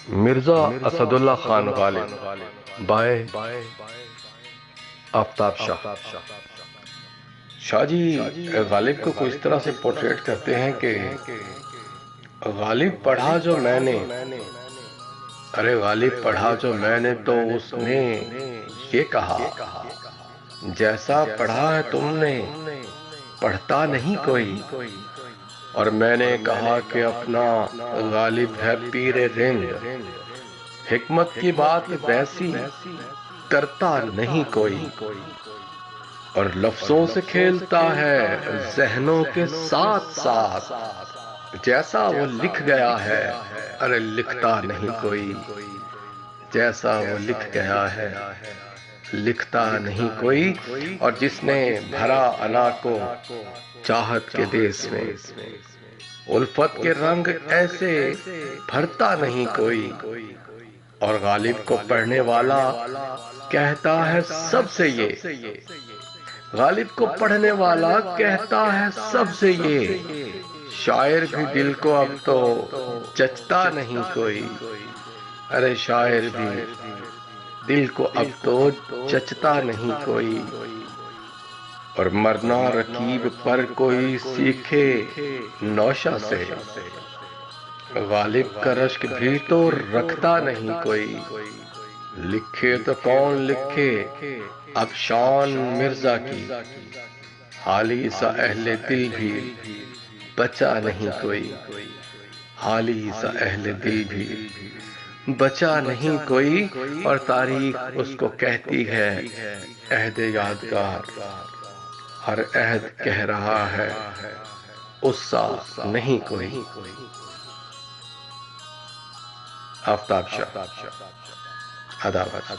مرزا اسد اللہ Khan Ghalib, bye آفتاب شاہ۔ شاہ جی غالب کو اس طرح سے پورٹریٹ کرتے ہیں کہ غالب پڑھا جو میں نے، ارے غالب پڑھا جو میں نے تو اس نے یہ کہا، جیسا پڑھا ہے تم نے پڑھتا نہیں کوئی۔ اور میں نے کہا کہ اپنا غالب ہے پیر رند، حکمت کی بات ویسی کرتا نہیں کوئی، اور لفظوں سے کھیلتا ہے ذہنوں کے ساتھ ساتھ، جیسا وہ لکھ گیا ہے ارے لکھتا نہیں کوئی، جیسا وہ لکھ گیا ہے لکھتا نہیں کوئی۔ اور جس نے بھرا انا کو چاہت کے دیس میں، الفت کے رنگ ایسے بھرتا نہیں کوئی، اور غالب کو پڑھنے والا کہتا ہے سب سے یہ، غالب کو پڑھنے والا کہتا ہے سب سے یہ، شاعر بھی دل کو اب تو جچتا نہیں کوئی، ارے شاعر بھی دل کو اب تو جچتا نہیں کوئی، اور مرنا رکیب پر کوئی سیکھے نوشہ سے، غالب کا رشک بھی تو رکھتا نہیں کوئی، لکھے تو کون لکھے اب شان مرزا کی، حالی سا اہل دل بھی بچا نہیں کوئی، حالی سا اہل دل بھی بچا نہیں کوئی۔ اور تاریخ اس کو کہتی ہے عہد یادگار، ہر عہد کہہ رہا ہے اس سا نہیں کوئی۔ آفتاب شاہ، عداوت۔